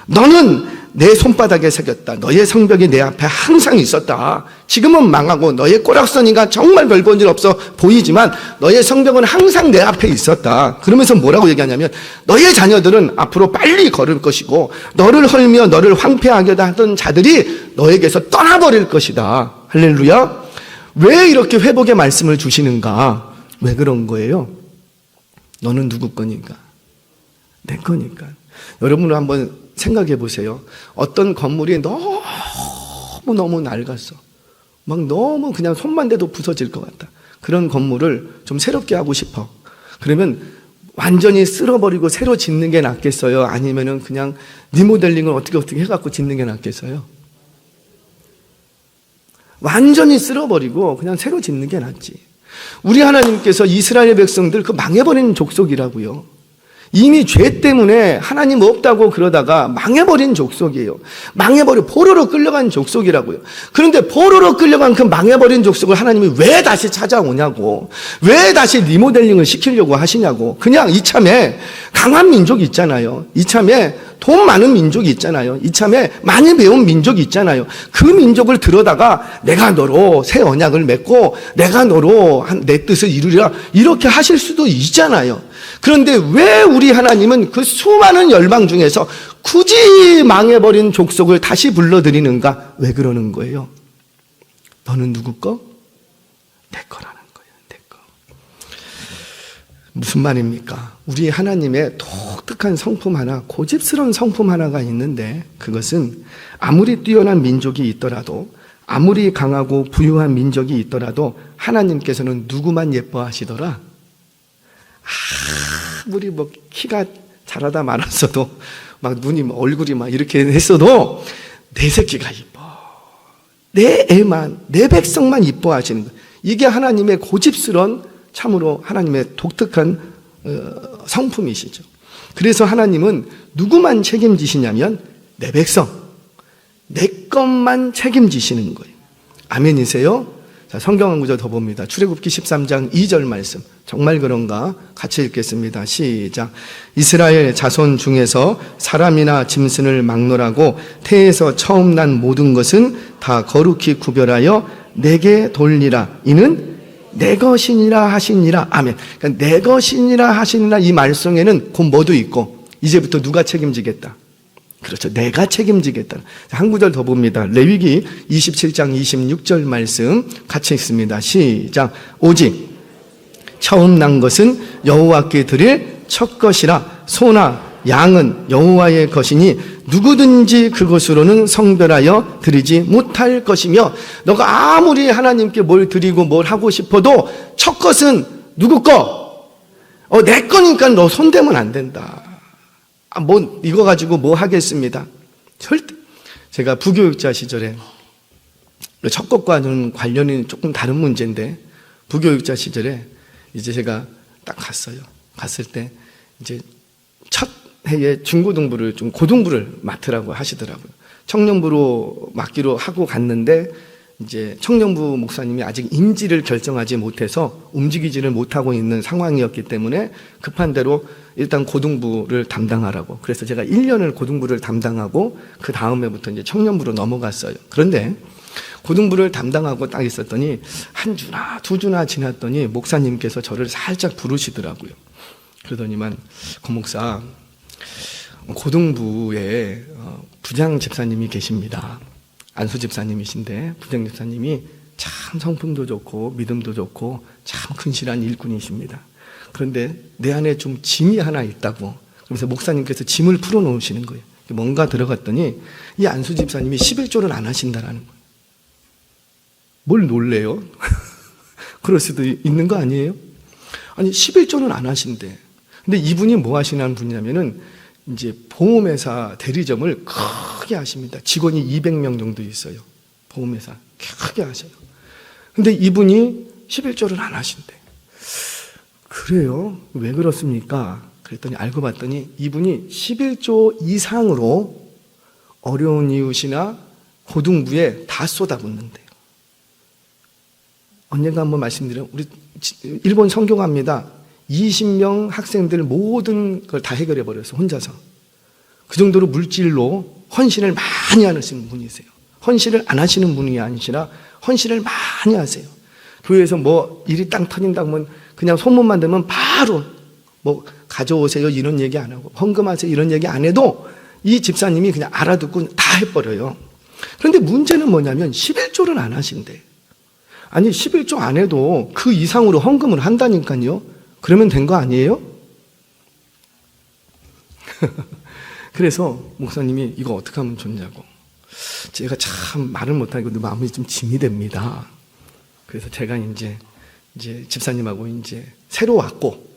너는 내 손바닥에 새겼다. 너의 성벽이 내 앞에 항상 있었다. 지금은 망하고 너의 꼬락서니가 정말 별 본 일 없어 보이지만 너의 성벽은 항상 내 앞에 있었다. 그러면서 뭐라고 얘기하냐면, 너의 자녀들은 앞으로 빨리 걸을 것이고 너를 헐며 너를 황폐하게 하던 자들이 너에게서 떠나버릴 것이다. 할렐루야. 왜 이렇게 회복의 말씀을 주시는가? 왜 그런 거예요? 너는 누구 거니까? 내 거니까. 여러분은 한번 생각해 보세요. 어떤 건물이 너무 낡았어. 막 너무 그냥 손만 대도 부서질 것 같다. 그런 건물을 좀 새롭게 하고 싶어. 그러면 완전히 쓸어버리고 새로 짓는 게 낫겠어요? 아니면은 그냥 리모델링을 어떻게 해갖고 짓는 게 낫겠어요? 완전히 쓸어버리고 그냥 새로 짓는 게 낫지. 우리 하나님께서 이스라엘 백성들 그 망해버린 족속이라고요. 이미 죄 때문에 하나님 없다고 그러다가 망해버린 족속이에요. 포로로 끌려간 족속이라고요. 그런데 포로로 끌려간 그 망해버린 족속을 하나님이 왜 다시 찾아오냐고, 왜 다시 리모델링을 시키려고 하시냐고. 그냥 이참에 강한 민족이 있잖아요. 이참에 돈 많은 민족이 있잖아요. 이참에 많이 배운 민족이 있잖아요. 그 민족을 들여다가 내가 너로 새 언약을 맺고 내가 너로 내 뜻을 이루리라, 이렇게 하실 수도 있잖아요. 그런데 왜 우리 하나님은 그 수많은 열방 중에서 굳이 망해버린 족속을 다시 불러들이는가? 왜 그러는 거예요? 너는 누구 거? 내 거라는 거예요. 내 거. 무슨 말입니까? 우리 하나님의 독특한 성품 하나, 고집스러운 성품 하나가 있는데, 그것은 아무리 뛰어난 민족이 있더라도, 아무리 강하고 부유한 민족이 있더라도 하나님께서는 누구만 예뻐하시더라? 아무리 키가 자라다 말았어도 막 눈이 얼굴이 막 이렇게 했어도 내 새끼가 이뻐. 내 애만, 내 백성만 이뻐하시는 거예요. 이게 하나님의 고집스러운 참으로 하나님의 독특한 성품이시죠. 그래서 하나님은 누구만 책임지시냐면 내 백성, 내 것만 책임지시는 거예요. 아멘이세요? 자, 성경 한 구절 더 봅니다. 출애굽기 13장 2절 말씀. 정말 그런가? 같이 읽겠습니다. 시작. 이스라엘 자손 중에서 사람이나 짐승을 막노라고 태에서 처음 난 모든 것은 다 거룩히 구별하여 내게 돌리라. 이는 내 것이니라 하시니라. 아멘. 그러니까 내 것이니라 하시니라 이 말씀에는 곧 뭐도 있고 이제부터 누가 책임지겠다. 그렇죠. 내가 책임지겠다. 한 구절 더 봅니다. 레위기 27장 26절 말씀 같이 읽습니다. 시작. 오직 처음 난 것은 여호와께 드릴 첫 것이라. 소나 양은 여호와의 것이니 누구든지 그것으로는 성별하여 드리지 못할 것이며, 너가 아무리 하나님께 뭘 드리고 뭘 하고 싶어도 첫 것은 누구 거? 내 거니까 너 손대면 안 된다. 이거 가지고 뭐 하겠습니다. 절대. 제가 부교육자 시절에, 첫 것과는 관련이 조금 다른 문제인데, 부교육자 시절에 이제 제가 딱 갔어요. 갔을 때 이제 첫 해에 중고등부를 좀 고등부를 맡으라고 하시더라고요. 청년부로 맡기로 하고 갔는데 이제 청년부 목사님이 아직 인지를 결정하지 못해서 움직이지를 못하고 있는 상황이었기 때문에 급한 대로 일단 고등부를 담당하라고. 그래서 제가 1년을 고등부를 담당하고 그 다음에부터 이제 청년부로 넘어갔어요. 그런데 고등부를 담당하고 딱 있었더니 한 주나 두 주나 지났더니 목사님께서 저를 살짝 부르시더라고요. 그러더니만, 고 목사, 고등부에 부장 집사님이 계십니다. 안수 집사님이신데 부장 집사님이 참 성품도 좋고 믿음도 좋고 참 근실한 일꾼이십니다. 그런데 내 안에 좀 짐이 하나 있다고. 그래서 목사님께서 짐을 풀어놓으시는 거예요. 뭔가 들어갔더니 이 안수 집사님이 11조를 안 하신다라는 거예요. 뭘 놀래요? 그럴 수도 있는 거 아니에요? 아니 11조는 안 하신대. 근데 이분이 뭐 하시는 분이냐면은 이제 보험회사 대리점을 크게 하십니다. 직원이 200명 정도 있어요. 보험회사 크게 하셔요. 근데 이분이 11조를 안 하신대. 그래요? 왜 그렇습니까? 그랬더니 알고 봤더니 이분이 11조 이상으로 어려운 이웃이나 고등부에 다 쏟아붓는데요. 언젠가 한번 말씀드려요. 우리 일본 선교갑니다. 20명 학생들 모든 걸 다 해결해 버렸어, 혼자서. 그 정도로 물질로 헌신을 많이 하시는 분이세요. 헌신을 안 하시는 분이 아니시라 헌신을 많이 하세요. 교회에서 뭐 일이 땅 터진다고 하면 그냥 소문만 들으면 바로 뭐 가져오세요 이런 얘기 안 하고 헌금하세요 이런 얘기 안 해도 이 집사님이 그냥 알아듣고 다 해버려요. 그런데 문제는 뭐냐면 11조를 안 하신대. 아니 11조 안 해도 그 이상으로 헌금을 한다니까요. 그러면 된 거 아니에요? 그래서 목사님이 이거 어떻게 하면 좋냐고. 제가 참 말을 못하고 마음이 좀 짐이 됩니다. 그래서 제가 이제 집사님하고 이제 새로 왔고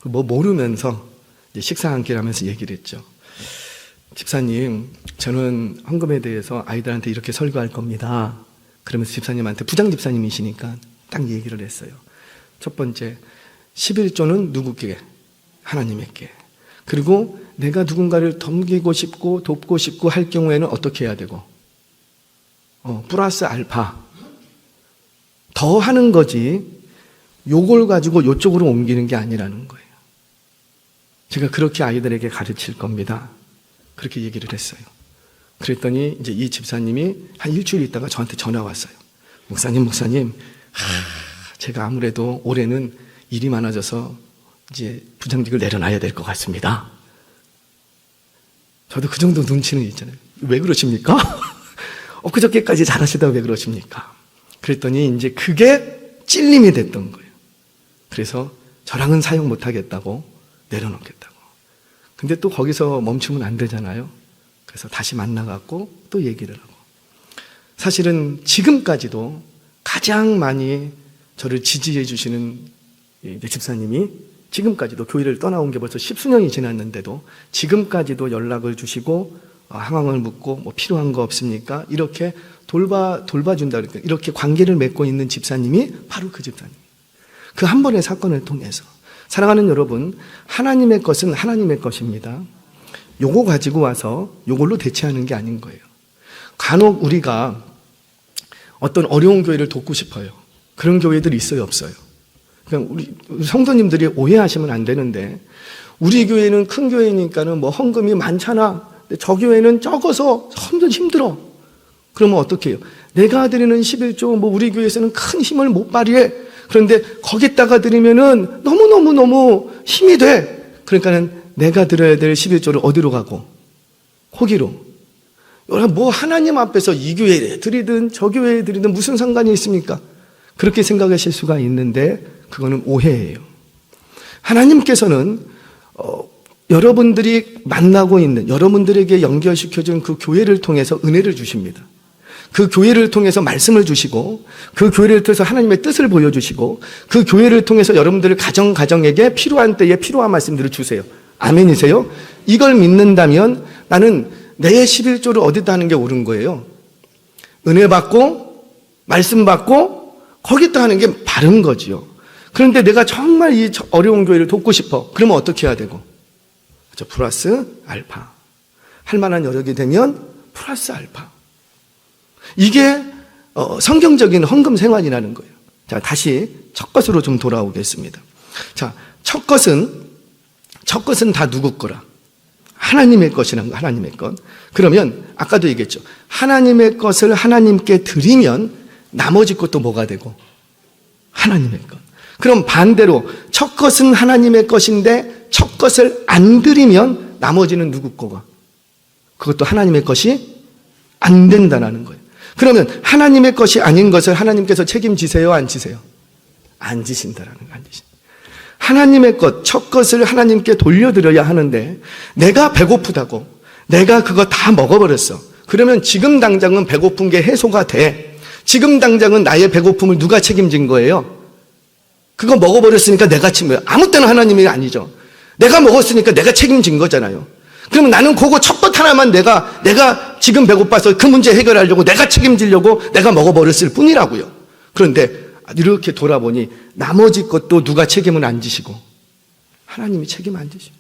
뭐 모르면서 이제 식사 한 끼를 하면서 얘기를 했죠. 집사님, 저는 헌금에 대해서 아이들한테 이렇게 설교할 겁니다. 그러면서 집사님한테 부장 집사님이시니까 딱 얘기를 했어요. 첫 번째, 11조는 누구께? 하나님에게. 그리고 내가 누군가를 섬기고 싶고 돕고 싶고 할 경우에는 어떻게 해야 되고? 플러스 알파. 더 하는 거지 요걸 가지고 요쪽으로 옮기는 게 아니라는 거예요. 제가 그렇게 아이들에게 가르칠 겁니다. 그렇게 얘기를 했어요. 그랬더니 이제 이 집사님이 한 일주일 있다가 저한테 전화 왔어요. 목사님, 제가 아무래도 올해는 일이 많아져서 이제 부장직을 내려놔야 될 것 같습니다. 저도 그 정도 눈치는 있잖아요. 왜 그러십니까? 엊그저께까지 잘하시다가 왜 그러십니까? 그랬더니 이제 그게 찔림이 됐던 거예요. 그래서 저랑은 사용 못하겠다고 내려놓겠다고. 근데 또 거기서 멈추면 안 되잖아요. 그래서 다시 만나갖고 또 얘기를 하고. 사실은 지금까지도 가장 많이 저를 지지해 주시는 집사님이 지금까지도 교회를 떠나온 게 벌써 10수년이 지났는데도 지금까지도 연락을 주시고 상황을 묻고 뭐 필요한 거 없습니까? 이렇게 돌봐준다 그러니까 이렇게 관계를 맺고 있는 집사님이 바로 그 집사님. 그 한 번의 사건을 통해서 사랑하는 여러분, 하나님의 것은 하나님의 것입니다. 요거 가지고 와서 요걸로 대체하는 게 아닌 거예요. 간혹 우리가 어떤 어려운 교회를 돕고 싶어요. 그런 교회들이 있어요, 없어요? 그냥 우리 성도님들이 오해하시면 안 되는데, 우리 교회는 큰 교회니까는 뭐 헌금이 많잖아. 근데 저 교회는 적어서 점점 힘들어. 그러면 어떻게 해요? 내가 드리는 11조, 뭐 우리 교회에서는 큰 힘을 못 발휘해. 그런데 거기다가 드리면은 너무 힘이 돼. 그러니까는 내가 드려야 될 11조를 어디로 가고? 거기로. 뭐 하나님 앞에서 이 교회에 드리든 저 교회에 드리든 무슨 상관이 있습니까? 그렇게 생각하실 수가 있는데 그거는 오해예요. 하나님께서는 여러분들이 만나고 있는, 여러분들에게 연결시켜준 그 교회를 통해서 은혜를 주십니다. 그 교회를 통해서 말씀을 주시고, 그 교회를 통해서 하나님의 뜻을 보여주시고, 그 교회를 통해서 여러분들 가정에게 필요한 때에 필요한 말씀들을 주세요. 아멘이세요? 이걸 믿는다면 나는 내 11조를 어디다 하는 게 옳은 거예요? 은혜 받고 말씀 받고 거기다 하는 게 바른 거지요. 그런데 내가 정말 이 어려운 교회를 돕고 싶어. 그러면 어떻게 해야 되고? 플러스 알파. 할 만한 여력이 되면 플러스 알파. 이게 성경적인 헌금 생활이라는 거예요. 자, 다시 첫 것으로 좀 돌아오겠습니다. 자, 첫 것은 다 누구 거라? 하나님의 것이라는 거, 하나님의 것. 그러면 아까도 얘기했죠. 하나님의 것을 하나님께 드리면 나머지 것도 뭐가 되고? 하나님의 것. 그럼 반대로 첫 것은 하나님의 것인데 첫 것을 안 드리면 나머지는 누구 거가? 그것도 하나님의 것이 안 된다는 거예요. 그러면 하나님의 것이 아닌 것을 하나님께서 책임지세요, 안 지세요? 안 지신다라는 거예요. 안 지신. 하나님의 것, 첫 것을 하나님께 돌려드려야 하는데 내가 배고프다고 내가 그거 다 먹어버렸어. 그러면 지금 당장은 배고픈 게 해소가 돼. 지금 당장은 나의 배고픔을 누가 책임진 거예요? 그거 먹어버렸으니까 내가 책임져요. 아무 때나 하나님이 아니죠. 내가 먹었으니까 내가 책임진 거잖아요. 그러면 나는 그거 첫 것 하나만 내가 지금 배고파서 그 문제 해결하려고 내가 책임지려고 내가 먹어버렸을 뿐이라고요. 그런데 이렇게 돌아보니 나머지 것도 누가 책임을 안 지시고 하나님이 책임 안 지시고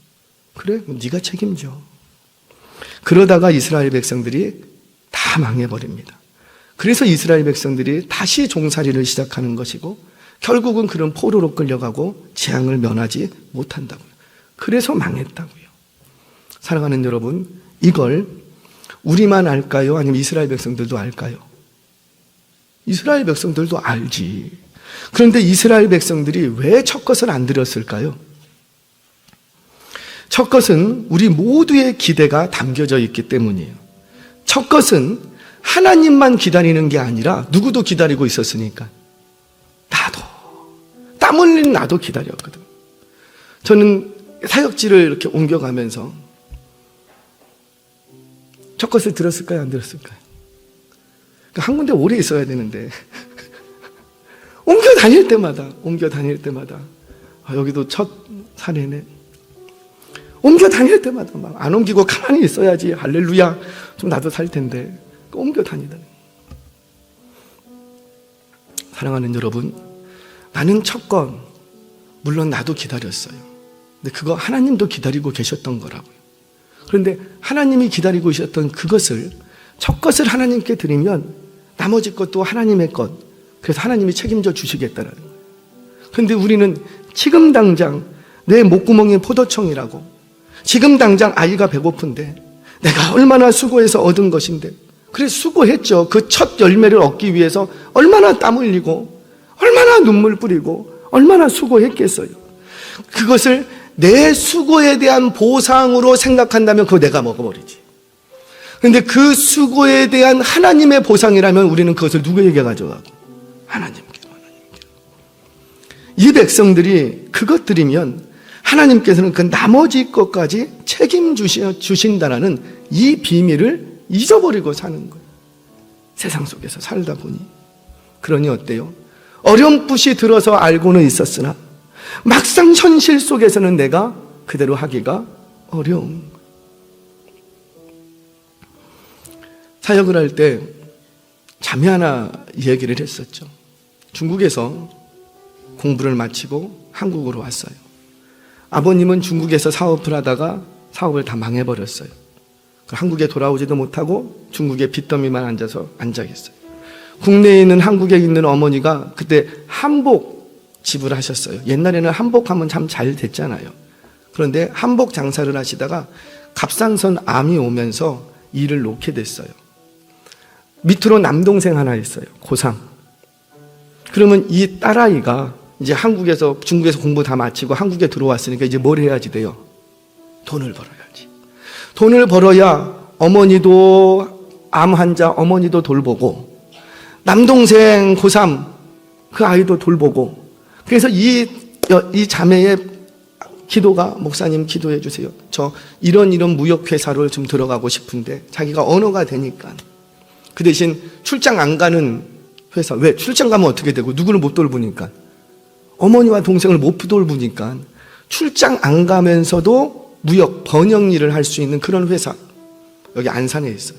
그래? 네가 책임져. 그러다가 이스라엘 백성들이 다 망해버립니다. 그래서 이스라엘 백성들이 다시 종살이를 시작하는 것이고 결국은 그런 포로로 끌려가고 재앙을 면하지 못한다고요. 그래서 망했다고요. 사랑하는 여러분, 이걸 우리만 알까요? 아니면 이스라엘 백성들도 알까요? 이스라엘 백성들도 알지. 그런데 이스라엘 백성들이 왜 첫 것을 안 드렸을까요? 첫 것은 우리 모두의 기대가 담겨져 있기 때문이에요. 첫 것은 하나님만 기다리는 게 아니라 누구도 기다리고 있었으니까. 나도. 땀 흘린 나도 기다렸거든. 저는 사역지를 이렇게 옮겨가면서 첫 것을 들었을까요? 안 들었을까요? 한 군데 오래 있어야 되는데 옮겨 다닐 때마다 여기도 첫 사례네. 옮겨 다닐 때마다 막 안 옮기고 가만히 있어야지 할렐루야 좀 나도 살 텐데 옮겨 다니다. 사랑하는 여러분, 나는 첫 건 물론 나도 기다렸어요. 근데 그거 하나님도 기다리고 계셨던 거라고요. 그런데 하나님이 기다리고 계셨던 그것을 첫 것을 하나님께 드리면 나머지 것도 하나님의 것. 그래서 하나님이 책임져 주시겠다는 거예요. 그런데 우리는 지금 당장 내 목구멍이 포도청이라고, 지금 당장 아이가 배고픈데 내가 얼마나 수고해서 얻은 것인데, 그래 수고했죠. 그 첫 열매를 얻기 위해서 얼마나 땀 흘리고 얼마나 눈물 뿌리고 얼마나 수고했겠어요. 그것을 내 수고에 대한 보상으로 생각한다면 그거 내가 먹어버리지. 그런데 그 수고에 대한 하나님의 보상이라면 우리는 그것을 누구에게 가져가고? 하나님께. 이 백성들이 그것 드리면 하나님께서는 그 나머지 것까지 책임주신다는 이 비밀을 잊어버리고 사는 거예요. 세상 속에서 살다 보니. 그러니 어때요? 어렴풋이 들어서 알고는 있었으나 막상 현실 속에서는 내가 그대로 하기가 어려운 거예요. 사역을 할 때 자매 하나 얘기를 했었죠. 중국에서 공부를 마치고 한국으로 왔어요. 아버님은 중국에서 사업을 하다가 사업을 다 망해버렸어요. 한국에 돌아오지도 못하고 중국에 빚더미만 앉아 계셨어요. 국내에 있는 한국에 있는 어머니가 그때 한복 지불하셨어요. 옛날에는 한복하면 참 잘 됐잖아요. 그런데 한복 장사를 하시다가 갑상선 암이 오면서 일을 놓게 됐어요. 밑으로 남동생 하나 있어요. 고3. 그러면 이 딸아이가 이제 중국에서 공부 다 마치고 한국에 들어왔으니까 이제 뭘 해야지 돼요? 돈을 벌어야지. 돈을 벌어야 어머니도 암 환자 어머니도 돌보고 남동생 고3 그 아이도 돌보고. 그래서 이 자매의 기도가, 목사님 기도해 주세요. 저 이런 무역회사로 좀 들어가고 싶은데 자기가 언어가 되니까. 그 대신 출장 안 가는 회사. 왜? 출장 가면 어떻게 되고 누구를 못 돌보니까. 어머니와 동생을 못 돌보니까 출장 안 가면서도 무역 번역 일을 할 수 있는 그런 회사. 여기 안산에 있어요.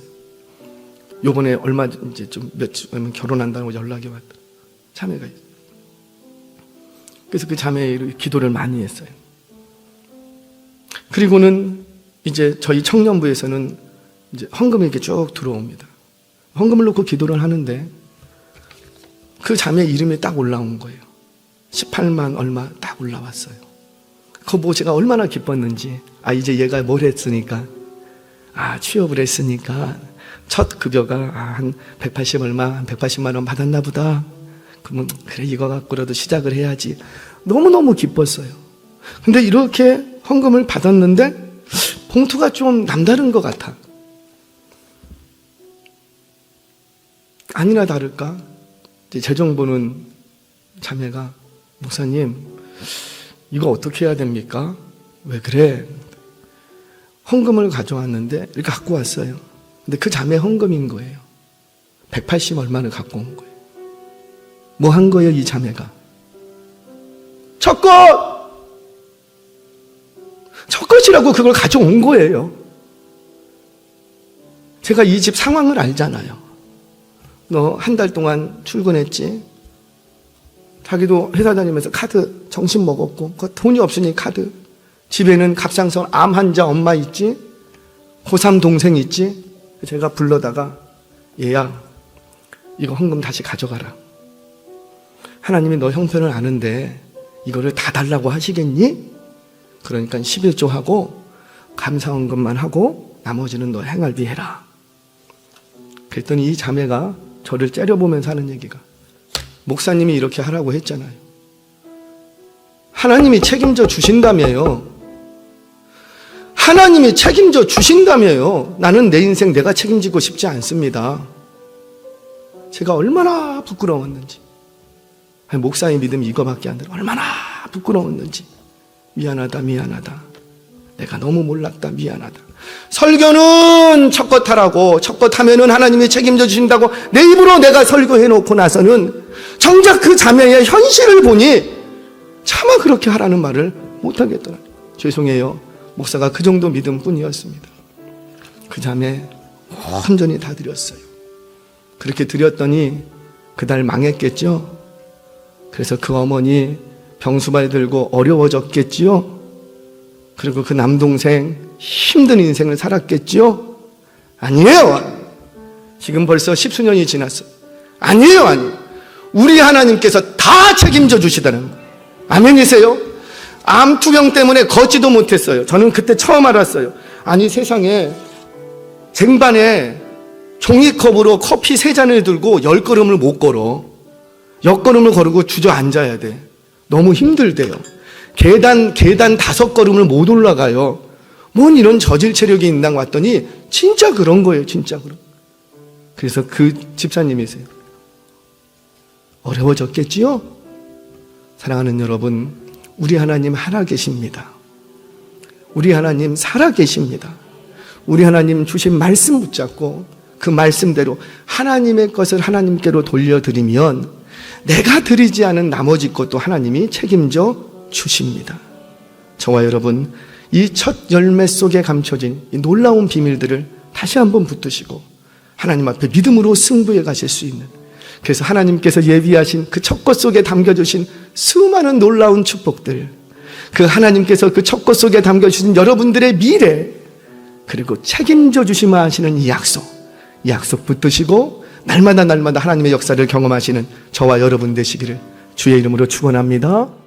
요번에 얼마 이제 좀 며칠 결혼한다고 연락이 왔더라고요. 자매가 있어요. 그래서 그 자매의 기도를 많이 했어요. 그리고는 이제 저희 청년부에서는 이제 헌금이 이렇게 쭉 들어옵니다. 헌금을 놓고 기도를 하는데 그 자매 이름이 딱 올라온 거예요. 18만 얼마 딱 올라왔어요. 그거 보고 제가 얼마나 기뻤는지. 이제 얘가 뭘 했으니까, 취업을 했으니까 첫 급여가 한 180 얼마, 한 180만 원 받았나 보다. 그러면 그래, 이거 갖고라도 시작을 해야지. 너무너무 기뻤어요. 근데 이렇게 헌금을 받았는데 봉투가 좀 남다른 것 같아. 아니나 다를까 재정 보는 자매가, 목사님 이거 어떻게 해야 됩니까? 왜 그래? 헌금을 가져왔는데 이렇게 갖고 왔어요. 근데 그 자매 헌금인 거예요. 180 얼마를 갖고 온 거예요. 뭐 한 거예요, 이 자매가? 첫 것이라고 그걸 가져온 거예요. 제가 이 집 상황을 알잖아요. 너 한 달 동안 출근했지? 자기도 회사 다니면서 카드 정신 먹었고, 돈이 없으니 카드. 집에는 갑상선 암 환자 엄마 있지? 고3 동생 있지? 제가 불러다가, 얘야, 이거 헌금 다시 가져가라. 하나님이 너 형편을 아는데 이거를 다 달라고 하시겠니? 그러니까 11조 하고 감사헌금만 하고 나머지는 너 행할비 해라. 그랬더니 이 자매가 저를 째려보면서 하는 얘기가, 목사님이 이렇게 하라고 했잖아요. 하나님이 책임져 주신다며요. 하나님이 책임져 주신다며요. 나는 내 인생 내가 책임지고 싶지 않습니다. 제가 얼마나 부끄러웠는지. 목사의 믿음이 이거밖에 안 들어. 얼마나 부끄러웠는지. 미안하다. 내가 너무 몰랐다. 미안하다. 설교는 첫 것 하라고, 첫 것 하면은 하나님이 책임져 주신다고 내 입으로 내가 설교해 놓고 나서는 정작 그 자매의 현실을 보니 차마 그렇게 하라는 말을 못 하겠더라고요. 죄송해요. 목사가 그 정도 믿음뿐이었습니다. 그 자매 온전히 다 드렸어요. 그렇게 드렸더니 그달 망했겠죠. 그래서 그 어머니 병수발 들고 어려워졌겠지요. 그리고 그 남동생 힘든 인생을 살았겠지요. 아니에요. 지금 벌써 10수년이 지났어요. 아니에요. 우리 하나님께서 다 책임져 주시다는 거예요. 아멘이세요? 암 투병 때문에 걷지도 못했어요. 저는 그때 처음 알았어요. 아니, 세상에 쟁반에 종이컵으로 커피 3잔을 들고 10걸음을 못 걸어. 10걸음을 걸고 주저앉아야 돼. 너무 힘들대요. 계단 5걸음을 못 올라가요. 뭔 이런 저질 체력이 있나 왔더니 진짜 그런 거예요. 진짜 그런. 그래서 그 집사님이세요. 어려워졌겠지요? 사랑하는 여러분, 우리 하나님 하나 계십니다. 우리 하나님 살아 계십니다. 우리 하나님 주신 말씀 붙잡고 그 말씀대로 하나님의 것을 하나님께로 돌려드리면 내가 드리지 않은 나머지 것도 하나님이 책임져 주십니다. 저와 여러분, 이 첫 열매 속에 감춰진 이 놀라운 비밀들을 다시 한번 붙드시고 하나님 앞에 믿음으로 승부해 가실 수 있는, 그래서 하나님께서 예비하신 그 첫 것 속에 담겨주신 수많은 놀라운 축복들, 그 하나님께서 그 첫 것 속에 담겨주신 여러분들의 미래, 그리고 책임져 주시마 하시는 이 약속 붙드시고 날마다 하나님의 역사를 경험하시는 저와 여러분 되시기를 주의 이름으로 축원합니다.